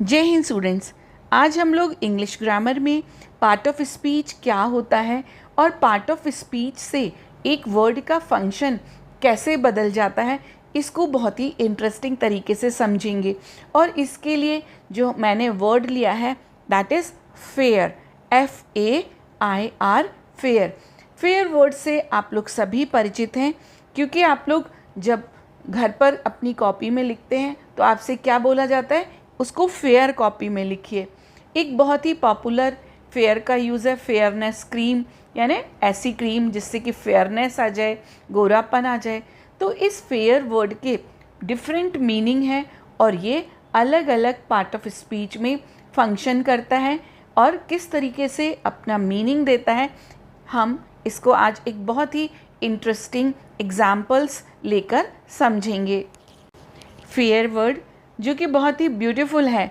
जय हिंद स्टूडेंट्स। आज हम लोग इंग्लिश ग्रामर में पार्ट ऑफ स्पीच क्या होता है और पार्ट ऑफ स्पीच से एक वर्ड का फंक्शन कैसे बदल जाता है, इसको बहुत ही इंटरेस्टिंग तरीके से समझेंगे। और इसके लिए जो मैंने वर्ड लिया है that is fair, FAIR, fair. Fair word से आप लोग सभी परिचित हैं, क्योंकि आप लोग जब घर पर अपनी कॉपी में लिखते हैं तो आपसे क्या बोला जाता है, उसको फेयर कॉपी में लिखिए। एक बहुत ही पॉपुलर फेयर का यूज़ है फेयरनेस क्रीम, यानी ऐसी क्रीम जिससे कि फेयरनेस आ जाए, गोरापन आ जाए। तो इस फेयर वर्ड के डिफरेंट मीनिंग है और ये अलग अलग पार्ट ऑफ स्पीच में फंक्शन करता है और किस तरीके से अपना मीनिंग देता है, हम इसको आज एक बहुत ही इंटरेस्टिंग एग्जाम्पल्स लेकर समझेंगे। फेयर वर्ड जो कि बहुत ही ब्यूटीफुल है,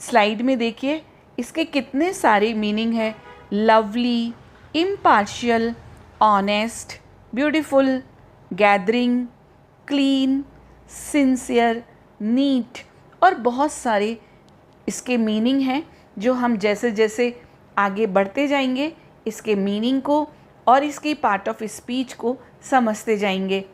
स्लाइड में देखिए इसके कितने सारे मीनिंग है। Lovely, impartial, honest, beautiful, gathering, clean, sincere, neat और बहुत सारे इसके मीनिंग हैं, जो हम जैसे जैसे आगे बढ़ते जाएंगे इसके मीनिंग को और इसकी पार्ट ऑफ स्पीच को समझते जाएंगे।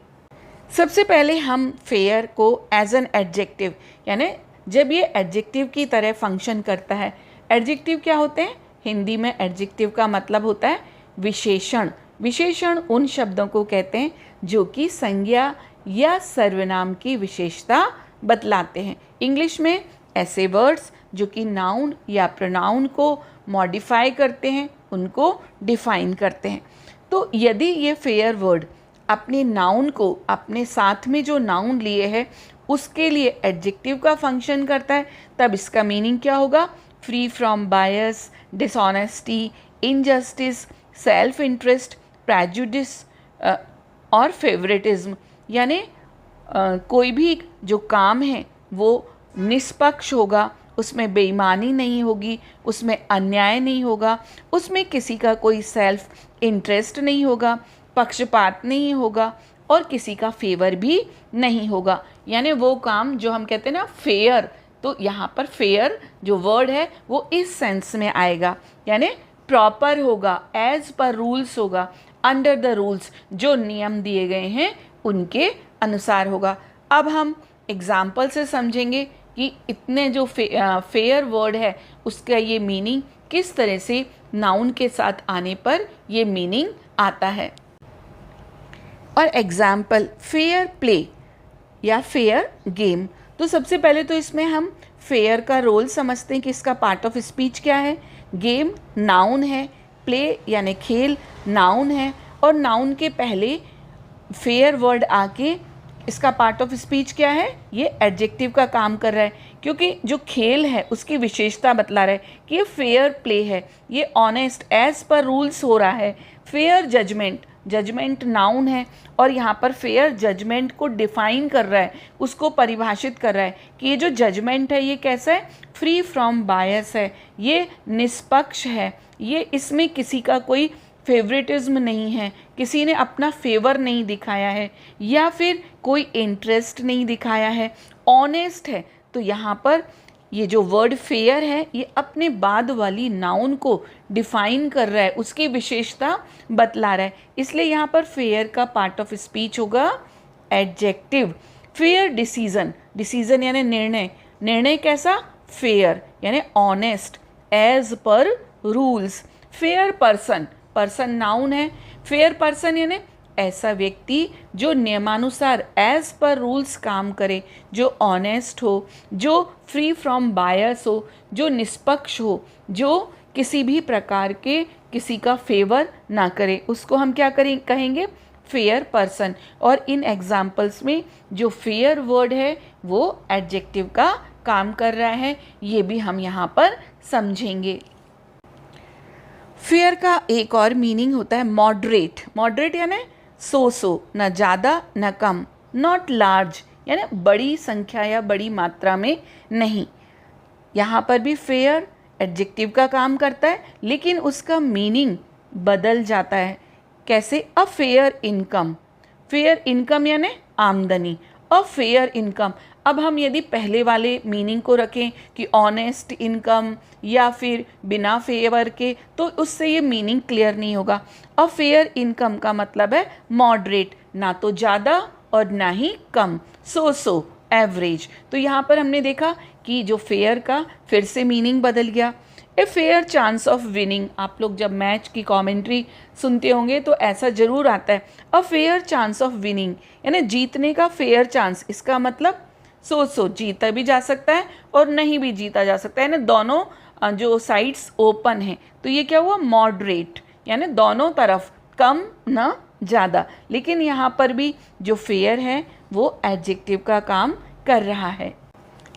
सबसे पहले हम फेयर को एज एन एडजेक्टिव, यानी जब ये एडजेक्टिव की तरह फंक्शन करता है। एडजेक्टिव क्या होते हैं? हिंदी में एडजेक्टिव का मतलब होता है विशेषण। विशेषण उन शब्दों को कहते हैं जो कि संज्ञा या सर्वनाम की विशेषता बतलाते हैं। इंग्लिश में ऐसे वर्ड्स जो कि नाउन या प्रोनाउन को मॉडिफाई करते हैं, उनको डिफाइन करते हैं। तो यदि ये फेयर वर्ड अपने नाउन को, अपने साथ में जो नाउन लिए है उसके लिए एडजेक्टिव का फंक्शन करता है, तब इसका मीनिंग क्या होगा? Free from bias, dishonesty, injustice, self interest, prejudice और फेवरेटिज्म। यानी कोई भी जो काम है वो निष्पक्ष होगा, उसमें बेईमानी नहीं होगी, उसमें अन्याय नहीं होगा, उसमें किसी का कोई सेल्फ इंटरेस्ट नहीं होगा, पक्षपात नहीं होगा और किसी का फेवर भी नहीं होगा। यानी वो काम जो हम कहते हैं ना फेयर, तो यहाँ पर फेयर जो वर्ड है वो इस सेंस में आएगा, यानी प्रॉपर होगा, एज पर रूल्स होगा, अंडर द रूल्स, जो नियम दिए गए हैं उनके अनुसार होगा। अब हम एग्जाम्पल से समझेंगे कि इतने जो फेयर वर्ड है उसका ये मीनिंग किस तरह से नाउन के साथ आने पर ये मीनिंग आता है। और एग्जाम्पल फेयर प्ले या फेयर गेम। तो सबसे पहले तो इसमें हम फेयर का रोल समझते हैं कि इसका पार्ट ऑफ स्पीच क्या है। गेम नाउन है, प्ले यानी खेल नाउन है, और नाउन के पहले फेयर वर्ड आके इसका पार्ट ऑफ स्पीच क्या है, ये एडजेक्टिव का काम कर रहा है, क्योंकि जो खेल है उसकी विशेषता बतला रहा है कि ये फेयर प्ले है, ये ऑनेस्ट, एज पर रूल्स हो रहा है। फेयर जजमेंट, जजमेंट नाउन है और यहाँ पर फेयर जजमेंट को डिफाइन कर रहा है, उसको परिभाषित कर रहा है कि ये जो जजमेंट है ये कैसा है, फ्री फ्रॉम बायस है, ये निष्पक्ष है, ये इसमें किसी का कोई फेवरेटिज्म नहीं है, किसी ने अपना फेवर नहीं दिखाया है या फिर कोई इंटरेस्ट नहीं दिखाया है, ऑनेस्ट है। तो यहाँ पर ये जो वर्ड फेयर है ये अपने बाद वाली नाउन को डिफाइन कर रहा है, उसकी विशेषता बतला रहा है, इसलिए यहाँ पर फेयर का पार्ट ऑफ स्पीच होगा एडजेक्टिव। फेयर डिसीजन, डिसीजन यानी निर्णय, निर्णय कैसा, फेयर यानी honest, as per rules. Fair person, person noun है, फेयर पर्सन यानी ऐसा व्यक्ति जो नियमानुसार एज पर रूल्स काम करे, जो ऑनेस्ट हो, जो फ्री फ्रॉम बायस हो, जो निष्पक्ष हो, जो किसी भी प्रकार के किसी का फेवर ना करे, उसको हम क्या कहेंगे, फेयर पर्सन। और इन एग्जाम्पल्स में जो फेयर वर्ड है वो एडजेक्टिव का काम कर रहा है, ये भी हम यहाँ पर समझेंगे। फेयर का एक और मीनिंग होता है मॉडरेट। मॉडरेट यानी सो न ज़्यादा न कम, नॉट लार्ज यानी बड़ी संख्या या बड़ी मात्रा में नहीं। यहाँ पर भी फेयर एडजेक्टिव का काम करता है, लेकिन उसका मीनिंग बदल जाता है। कैसे? A fair income, fair income यानी आमदनी, अ फेयर इनकम। अब हम यदि पहले वाले मीनिंग को रखें कि ऑनेस्ट इनकम या फिर बिना फेवर के, तो उससे ये मीनिंग क्लियर नहीं होगा। अ फेयर इनकम का मतलब है मॉडरेट, ना तो ज़्यादा और ना ही कम, सो एवरेज। तो यहाँ पर हमने देखा कि जो फेयर का फिर से मीनिंग बदल गया। A fair chance of winning, आप लोग जब मैच की कमेंट्री सुनते होंगे तो ऐसा ज़रूर आता है, a fair chance of winning, यानी जीतने का फेयर चांस। इसका मतलब सो जीता भी जा सकता है और नहीं भी जीता जा सकता है, यानी दोनों जो साइड्स ओपन हैं। तो ये क्या हुआ, मॉडरेट, यानी दोनों तरफ, कम ना ज़्यादा। लेकिन यहाँ पर भी जो फेयर है वो एडजेक्टिव का काम कर रहा है।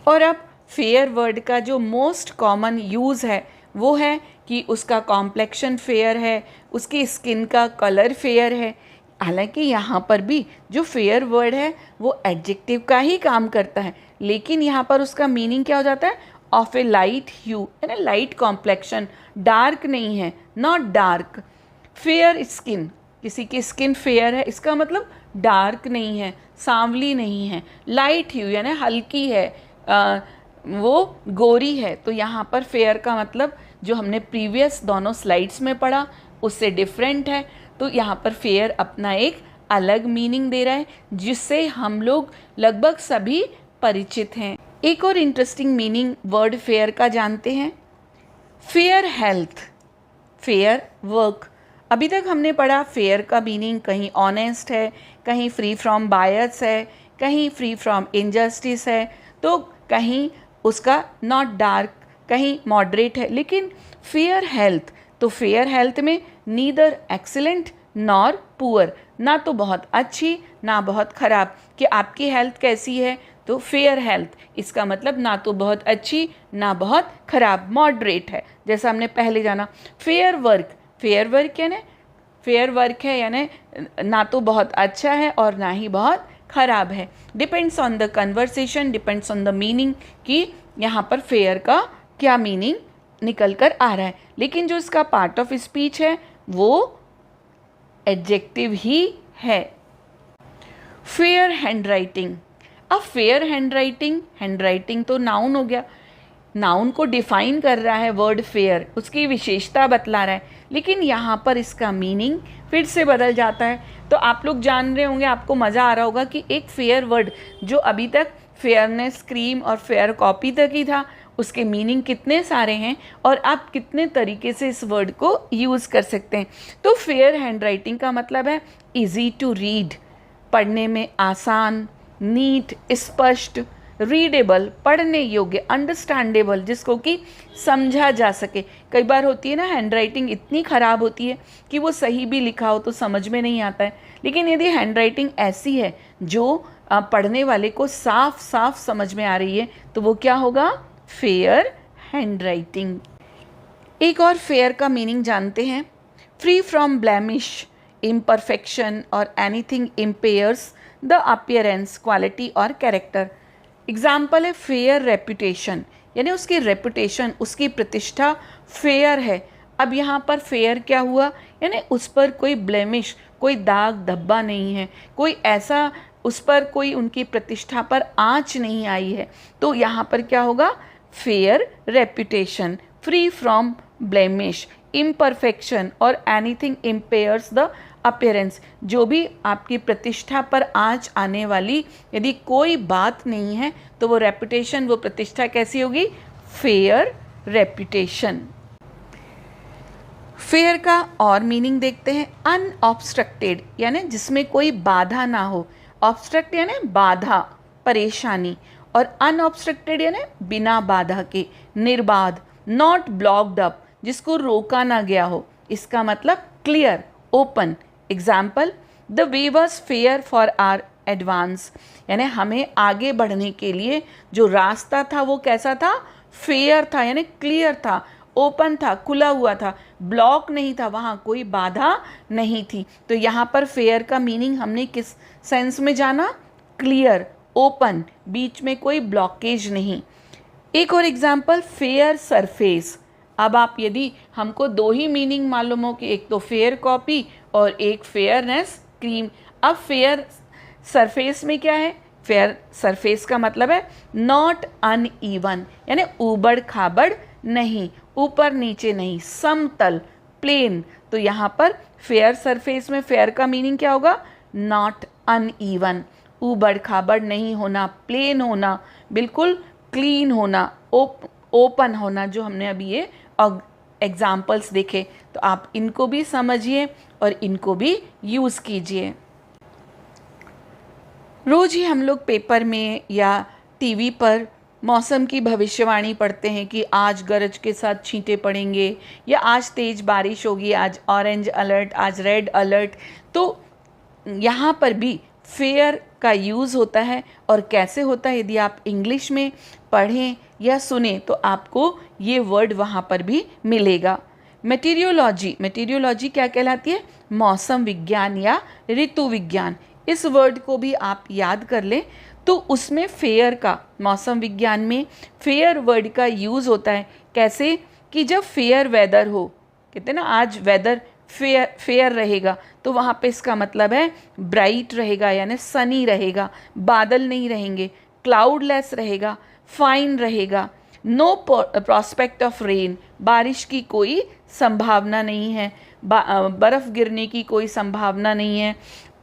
और अब फेयर वर्ड का जो मोस्ट कॉमन यूज़ है वो है कि उसका कॉम्प्लेक्शन फेयर है, उसकी स्किन का कलर फेयर है। हालांकि यहाँ पर भी जो फेयर वर्ड है वो एडजेक्टिव का ही काम करता है, लेकिन यहाँ पर उसका मीनिंग क्या हो जाता है, ऑफ ए लाइट ह्यू, यानी लाइट कॉम्प्लेक्शन, डार्क नहीं है, नॉट डार्क। फेयर स्किन, किसी की स्किन फेयर है, इसका मतलब डार्क नहीं है, सांवली नहीं है। लाइट ह्यू यानी हल्की है, वो गोरी है। तो यहाँ पर फेयर का मतलब जो हमने प्रीवियस दोनों स्लाइड्स में पढ़ा उससे डिफरेंट है। तो यहाँ पर फेयर अपना एक अलग मीनिंग दे रहा है जिससे हम लोग लगभग सभी परिचित हैं। एक और इंटरेस्टिंग मीनिंग वर्ड फेयर का जानते हैं, फेयर हेल्थ, फेयर वर्क। अभी तक हमने पढ़ा फेयर का मीनिंग कहीं ऑनेस्ट है, कहीं फ्री फ्रॉम बायस है, कहीं फ्री फ्रॉम इनजस्टिस है, तो कहीं उसका नॉट डार्क, कहीं मॉडरेट है। लेकिन फेयर हेल्थ, तो फेयर हेल्थ में नीदर एक्सीलेंट नॉर पुअर, ना तो बहुत अच्छी ना बहुत ख़राब, कि आपकी हेल्थ कैसी है, तो फेयर हेल्थ, इसका मतलब ना तो बहुत अच्छी ना बहुत ख़राब, मॉडरेट है, जैसा हमने पहले जाना। फेयर वर्क, फेयर वर्क यानी फेयर वर्क है यानी ना तो बहुत अच्छा है और ना ही बहुत ख़राब है। Depends on the conversation, depends on the meaning, कि यहाँ पर फेयर का क्या मीनिंग निकल कर आ रहा है। लेकिन जो इसका पार्ट ऑफ स्पीच है वो एडजेक्टिव ही है। फेयर हैंडराइटिंग, अब फेयर हैंडराइटिंग, हैंडराइटिंग तो नाउन हो गया, नाउन को डिफाइन कर रहा है वर्ड फेयर, उसकी विशेषता बतला रहा है, लेकिन यहाँ पर इसका मीनिंग फिर से बदल जाता है। तो आप लोग जान रहे होंगे, आपको मज़ा आ रहा होगा कि एक फेयर वर्ड जो अभी तक फेयरनेस क्रीम और फेयर कॉपी तक ही था, उसके मीनिंग कितने सारे हैं और आप कितने तरीके से इस वर्ड को यूज़ कर सकते हैं। तो फेयर हैंडराइटिंग का मतलब है इजी टू रीड, पढ़ने में आसान, नीट स्पष्ट, रीडेबल पढ़ने योग्य, अंडरस्टैंडेबल जिसको कि समझा जा सके। कई बार होती है ना हैंडराइटिंग इतनी ख़राब होती है कि वो सही भी लिखा हो तो समझ में नहीं आता है, लेकिन यदि हैंडराइटिंग ऐसी है जो पढ़ने वाले को साफ साफ समझ में आ रही है तो वो क्या होगा, फेयर हैंडराइटिंग। एक और फेयर का मीनिंग जानते हैं, फ्री फ्रॉम ब्लेमिश, इम्परफेक्शन और anything impairs the appearance, quality और कैरेक्टर। एग्जाम्पल है फेयर रेपुटेशन, यानी उसकी रेपुटेशन, उसकी प्रतिष्ठा फेयर है। अब यहाँ पर फेयर क्या हुआ, यानी उस पर कोई ब्लेमिश, कोई दाग धब्बा नहीं है, कोई ऐसा उस पर कोई उनकी प्रतिष्ठा पर आँच नहीं आई है। तो यहाँ पर क्या होगा, fair reputation, free from blemish, imperfection और एनीथिंग इम्पेयर्स द अपीयरेंस, जो भी आपकी प्रतिष्ठा पर आँच आने वाली यदि कोई बात नहीं है तो वो रेपुटेशन, वो प्रतिष्ठा कैसी होगी, फेयर रेपुटेशन। फेयर का और मीनिंग देखते हैं, अनऑब्स्ट्रक्टेड यानी जिसमें कोई बाधा ना हो, ऑब्स्ट्रक्ट यानी बाधा, परेशानी, और अनऑब्स्ट्रक्टेड यानी बिना बाधा के, निर्बाध, नॉट ब्लॉक्ड अप, जिसको रोका ना गया हो, इसका मतलब clear, open. Example, the way was fair for our advance, यानी हमें आगे बढ़ने के लिए जो रास्ता था वो कैसा था, फेयर था, यानी क्लियर था, ओपन था, खुला हुआ था, ब्लॉक नहीं था, वहाँ कोई बाधा नहीं थी। तो यहाँ पर फेयर का मीनिंग हमने किस सेंस में जाना, क्लियर, ओपन, बीच में कोई ब्लॉकेज नहीं। एक और एग्जाम्पल, फेयर सरफेस। अब आप यदि हमको दो ही मीनिंग मालूम हो कि एक तो फेयर कॉपी और एक फेयरनेस क्रीम, अब फेयर सरफेस में क्या है फेयर सरफेस का मतलब है नॉट अनइवन, यानी ऊबड़ खाबड़ नहीं, ऊपर नीचे नहीं, समतल, प्लेन। तो यहाँ पर फेयर सरफेस में फेयर का मीनिंग क्या होगा? नॉट अनइवन, ऊबड़ खाबड़ नहीं होना, प्लेन होना, बिल्कुल क्लीन होना, ओपन होना, जो हमने अभी ये एग्जाम्पल्स देखे। तो आप इनको भी समझिए और इनको भी यूज़ कीजिए। रोज़ ही हम लोग पेपर में या टीवी पर मौसम की भविष्यवाणी पढ़ते हैं कि आज गरज के साथ छींटे पड़ेंगे या आज तेज़ बारिश होगी, आज ऑरेंज अलर्ट, आज रेड अलर्ट। तो यहाँ पर भी फेयर का यूज़ होता है, और कैसे होता है यदि आप इंग्लिश में पढ़ें या सुने तो आपको ये वर्ड वहाँ पर भी मिलेगा। मेटीरियोलॉजी, मेटीरियोलॉजी क्या कहलाती है? मौसम विज्ञान या ऋतु विज्ञान। इस वर्ड को भी आप याद कर लें तो उसमें फेयर का, मौसम विज्ञान में फेयर वर्ड का यूज़ होता है। कैसे? कि जब फेयर वेदर हो, कहते हैं ना आज वेदर फेयर रहेगा, तो वहाँ पे इसका मतलब है ब्राइट रहेगा, यानी सनी रहेगा, बादल नहीं रहेंगे, क्लाउडलेस रहेगा, फाइन रहेगा, नो प्रॉस्पेक्ट ऑफ रेन, बारिश की कोई संभावना नहीं है, बर्फ़ गिरने की कोई संभावना नहीं है,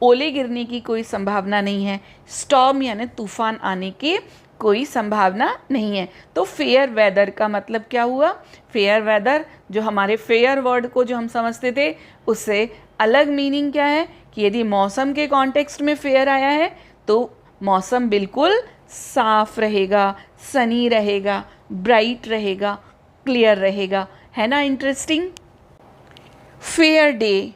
ओले गिरने की कोई संभावना नहीं है, स्टॉर्म यानी तूफान आने की कोई संभावना नहीं है। तो फेयर वेदर का मतलब क्या हुआ? फेयर वेदर, जो हमारे फेयर वर्ड को जो हम समझते थे उससे अलग मीनिंग क्या है कि यदि मौसम के कॉन्टेक्स्ट में फेयर आया है तो मौसम बिल्कुल साफ रहेगा, सनी रहेगा, ब्राइट रहेगा, क्लियर रहेगा। है ना interesting? Fair day,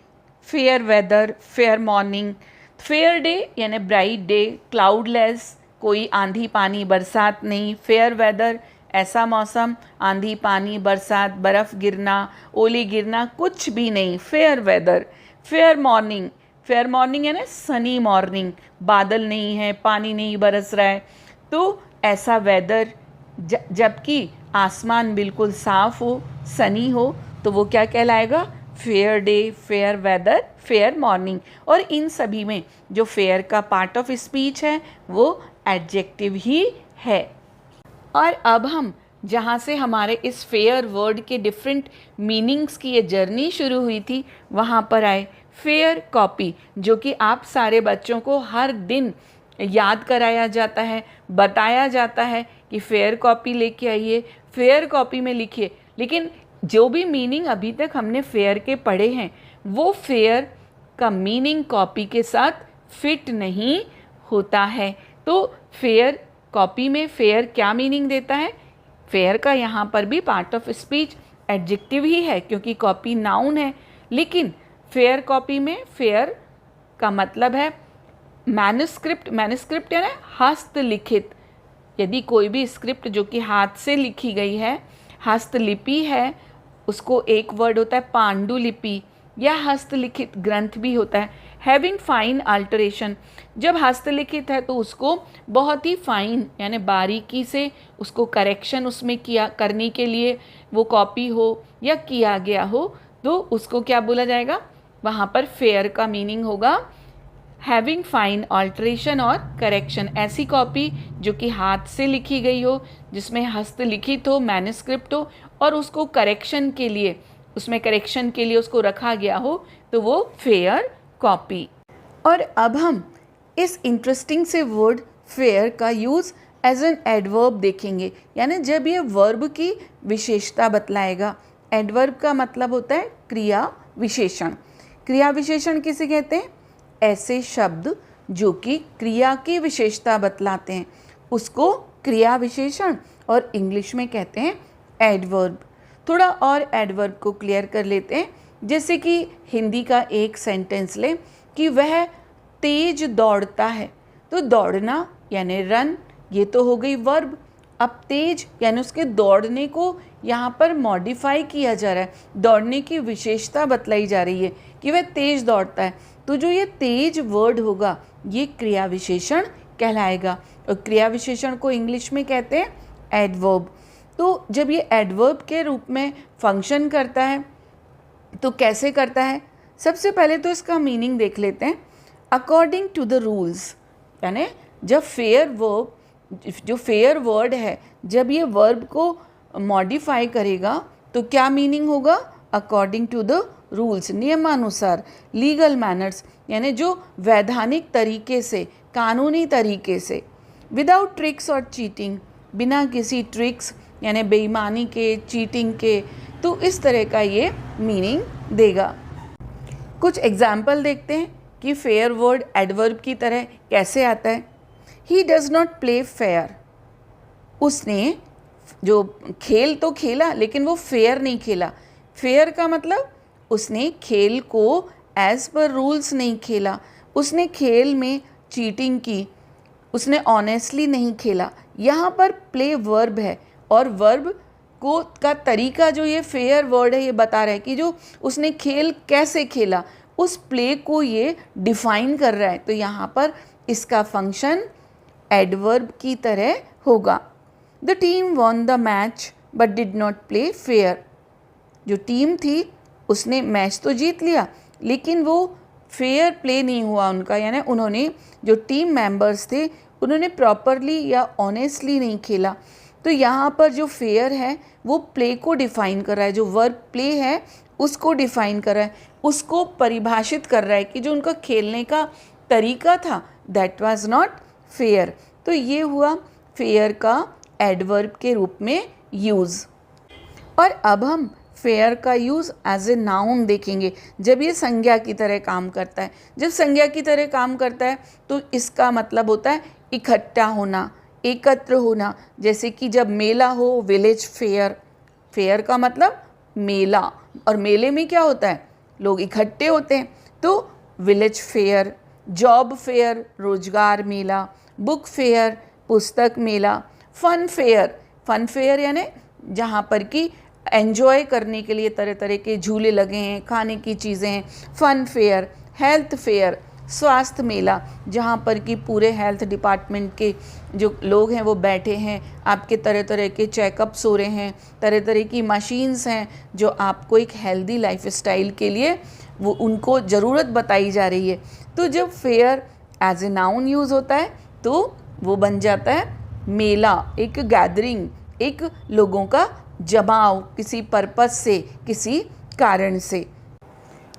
fair weather, fair morning. Fair day यानी ब्राइट डे, क्लाउडलेस, कोई आंधी पानी बरसात नहीं। फेयर वेदर, ऐसा मौसम, आंधी पानी बरसात, बर्फ़ गिरना, ओले गिरना कुछ भी नहीं, fair weather. Fair morning, fair morning यानी सनी मॉर्निंग, बादल नहीं है, पानी नहीं बरस रहा है, तो ऐसा वेदर, जबकि आसमान बिल्कुल साफ हो, सनी हो, तो वो क्या कहलाएगा? Fair day, fair weather, fair morning. और इन सभी में जो फेयर का पार्ट ऑफ स्पीच है वो एडजेक्टिव ही है। और अब हम जहाँ से हमारे इस फेयर वर्ड के डिफरेंट मीनिंग्स की ये जर्नी शुरू हुई थी वहाँ पर आए फेयर कॉपी, जो कि आप सारे बच्चों को हर दिन याद कराया जाता है, बताया जाता है कि फेयर कॉपी लेके आइए, फेयर कॉपी में लिखिए। लेकिन जो भी मीनिंग अभी तक हमने फेयर के पढ़े हैं वो फेयर का मीनिंग कॉपी के साथ फिट नहीं होता है। तो फेयर कॉपी में फेयर क्या मीनिंग देता है? फेयर का यहाँ पर भी पार्ट ऑफ स्पीच एडजेक्टिव ही है क्योंकि कॉपी नाउन है, लेकिन फेयर कॉपी में फेयर का मतलब है मैन्युस्क्रिप्ट। मैन्युस्क्रिप्ट यानी हस्तलिखित। यदि कोई भी स्क्रिप्ट जो कि हाथ से लिखी गई है, हस्तलिपि है, उसको एक वर्ड होता है पांडुलिपि या हस्तलिखित ग्रंथ भी होता है। हैविंग फाइन अल्टरेशन, जब हस्तलिखित है तो उसको बहुत ही फाइन यानी बारीकी से उसको करेक्शन उसमें किया करने के लिए वो कॉपी हो या किया गया हो तो उसको क्या बोला जाएगा? वहाँ पर फेयर का मीनिंग होगा हैविंग फाइन अल्टरेशन और करेक्शन। ऐसी कॉपी जो कि हाथ से लिखी गई हो, जिसमें हस्तलिखित हो, मैन्युस्क्रिप्ट हो और उसको करेक्शन के लिए, उसमें करेक्शन के लिए उसको रखा गया हो, तो वो फेयर कॉपी। और अब हम इस इंटरेस्टिंग से वर्ड फेयर का यूज़ एज एन एडवर्ब देखेंगे, यानी जब ये वर्ब की विशेषता बतलाएगा। एडवर्ब का मतलब होता है क्रिया विशेषण। क्रिया विशेषण किसे कहते हैं? ऐसे शब्द जो कि क्रिया की विशेषता बतलाते हैं उसको क्रिया विशेषण और इंग्लिश में कहते हैं एडवर्ब। थोड़ा और एडवर्ब को क्लियर कर लेते हैं, जैसे कि हिंदी का एक सेंटेंस लें कि वह तेज दौड़ता है, तो दौड़ना यानी रन, ये तो हो गई वर्ब। अब तेज यानी उसके दौड़ने को यहाँ पर मॉडिफाई किया जा रहा है, दौड़ने की विशेषता बतलाई जा रही है कि वह तेज दौड़ता है, तो जो ये तेज वर्ड होगा ये क्रिया विशेषण कहलाएगा और क्रिया विशेषण को इंग्लिश में कहते हैं एडवर्ब। तो जब ये एडवर्ब के रूप में फंक्शन करता है तो कैसे करता है? सबसे पहले तो इसका मीनिंग देख लेते हैं। अकॉर्डिंग टू द रूल्स, यानी जब जो फेयर वर्ड है, जब ये वर्ब को मॉडिफाई करेगा तो क्या मीनिंग होगा? अकॉर्डिंग टू द रूल्स, नियमानुसार, लीगल मैनर्स, यानी जो वैधानिक तरीके से, कानूनी तरीके से, विदाउट ट्रिक्स और चीटिंग, बिना किसी ट्रिक्स यानी बेईमानी के, चीटिंग के, तो इस तरह का ये मीनिंग देगा। कुछ एग्जाम्पल देखते हैं कि फेयर वर्ड एडवर्ब की तरह कैसे आता है। He does not play fair, उसने जो खेल तो खेला लेकिन वो फेयर नहीं खेला। फेयर का मतलब उसने खेल को एज पर रूल्स नहीं खेला, उसने खेल में चीटिंग की, उसने ऑनेस्टली नहीं खेला। यहाँ पर प्ले वर्ब है और वर्ब को का तरीका जो ये फेयर वर्ड है ये बता रहा है कि जो उसने खेल कैसे खेला, उस प्ले को ये डिफाइन कर रहा है। तो यहाँ पर इसका फंक्शन एडवर्ब की तरह होगा। The team won the match but did not play fair, जो टीम थी उसने मैच तो जीत लिया लेकिन वो फेयर प्ले नहीं हुआ उनका, यानी उन्होंने जो टीम मेंबर्स थे उन्होंने प्रॉपरली या ऑनेस्टली नहीं खेला। तो यहाँ पर जो फेयर है वो प्ले को डिफाइन कर रहा है, जो वर्ब प्ले है उसको डिफाइन कर रहा है, उसको परिभाषित कर रहा है कि जो उनका खेलने का तरीका था दैट वाज नॉट फेयर। तो ये हुआ फेयर का एडवर्ब के रूप में यूज़। और अब हम फेयर का यूज़ एज ए नाउन देखेंगे, जब ये संज्ञा की तरह काम करता है। जब संज्ञा की तरह काम करता है तो इसका मतलब होता है इकट्ठा होना, एकत्र होना। जैसे कि जब मेला हो, विलेज फेयर, फेयर का मतलब मेला, और मेले में क्या होता है? लोग इकट्ठे होते हैं, तो विलेज फेयर। जॉब फेयर, रोजगार मेला। बुक फेयर, पुस्तक मेला। फन फेयर, फन फेयर यानी जहाँ पर कि एंजॉय करने के लिए तरह तरह के झूले लगे हैं, खाने की चीज़ें हैं, फन फेयर। हेल्थ फेयर, स्वास्थ्य मेला, जहाँ पर कि पूरे हेल्थ डिपार्टमेंट के जो लोग हैं वो बैठे हैं, आपके तरह तरह के चेकअप्स हो रहे हैं, तरह तरह की मशीन्स हैं जो आपको एक हेल्दी लाइफस्टाइल के लिए वो उनको ज़रूरत बताई जा रही है। तो जब fair as a noun use होता है तो वो बन जाता है मेला, एक गैदरिंग, एक लोगों का जमाव, किसी पर्पस से, किसी कारण से।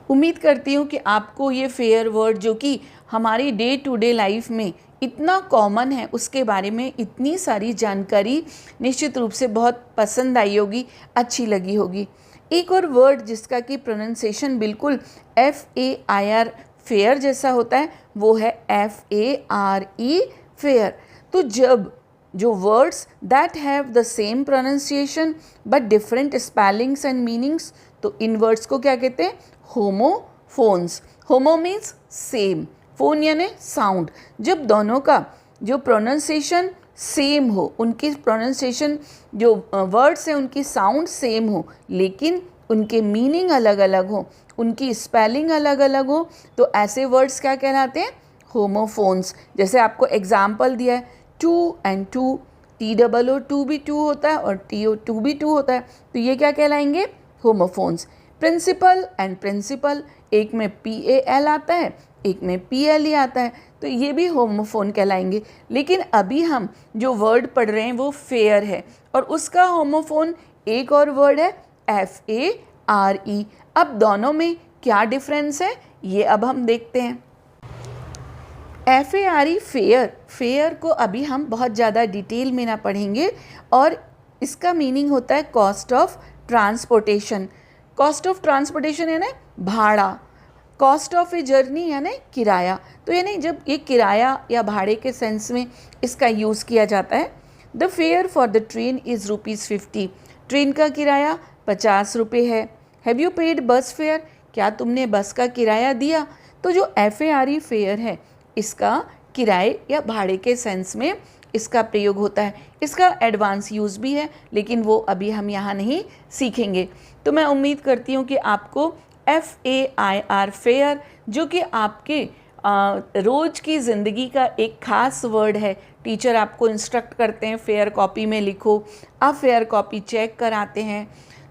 उम्मीद करती हूँ कि आपको ये फेयर वर्ड जो कि हमारी डे टू डे लाइफ में इतना कॉमन है उसके बारे में इतनी सारी जानकारी निश्चित रूप से बहुत पसंद आई होगी, अच्छी लगी होगी। एक और वर्ड जिसका कि प्रोनाउंसिएशन बिल्कुल FAIR फेयर जैसा होता है वो है FARE फेयर। तो जब जो words that have the same pronunciation but different spellings and meanings, तो इन वर्ड्स को क्या कहते हैं? होमोफोन्स। होमो मीन्स सेम, फोन यानी साउंड। जब दोनों का जो प्रोनाउंसिएशन सेम हो, उनकी प्रोनाउंसिएशन जो वर्ड्स हैं उनकी साउंड सेम हो लेकिन उनके मीनिंग अलग अलग हो, उनकी स्पेलिंग अलग अलग हो, तो ऐसे वर्ड्स क्या कहलाते हैं? होमोफोन्स। जैसे आपको एग्जाम्पल दिया है, to and two, TOO too भी टू होता है और TO2 भी टू होता है, तो ये क्या कहलाएंगे? होमोफोन्स। प्रिंसिपल एंड प्रिंसिपल, एक में PAL आता है, एक में PLE आता है, तो ये भी होमोफोन कहलाएंगे। लेकिन अभी हम जो वर्ड पढ़ रहे हैं वो फेयर है और उसका होमोफोन एक और वर्ड है FARE। अब दोनों में क्या डिफरेंस है ये अब हम देखते हैं। FARE फेयर, फेयर को अभी हम बहुत ज़्यादा डिटेल में ना पढ़ेंगे और इसका मीनिंग होता है cost of transportation. Cost of transportation यानी भाड़ा, कॉस्ट ऑफ ए जर्नी यानी किराया। तो यानी जब ये किराया या भाड़े के सेंस में इसका यूज़ किया जाता है। The fair for the train is ₹50, train का किराया 50 रुपये है। हैव यू पेड बस फेयर, क्या तुमने बस का किराया दिया? तो जो FARE फेयर है इसका किराए या भाड़े के सेंस में इसका प्रयोग होता है। इसका एडवांस यूज़ भी है लेकिन वो अभी हम यहाँ नहीं सीखेंगे। तो मैं उम्मीद करती हूँ कि आपको FAIR फेयर, जो कि आपके रोज़ की ज़िंदगी का एक ख़ास वर्ड है, टीचर आपको इंस्ट्रक्ट करते हैं फेयर कॉपी में लिखो, आप फेयर कॉपी चेक कराते हैं,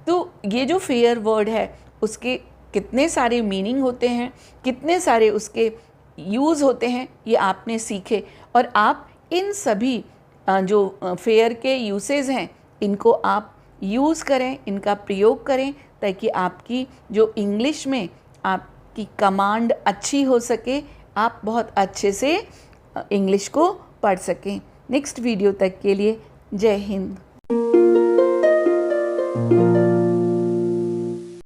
तो ये जो फेयर वर्ड है उसके कितने सारे मीनिंग होते हैं, कितने सारे उसके यूज़ होते हैं, ये आपने सीखे और आप इन सभी जो फेयर के यूसेज हैं इनको आप यूज़ करें, इनका प्रयोग करें, ताकि आपकी जो इंग्लिश में आपकी कमांड अच्छी हो सके, आप बहुत अच्छे से इंग्लिश को पढ़ सकें। नेक्स्ट वीडियो तक के लिए जय हिंद।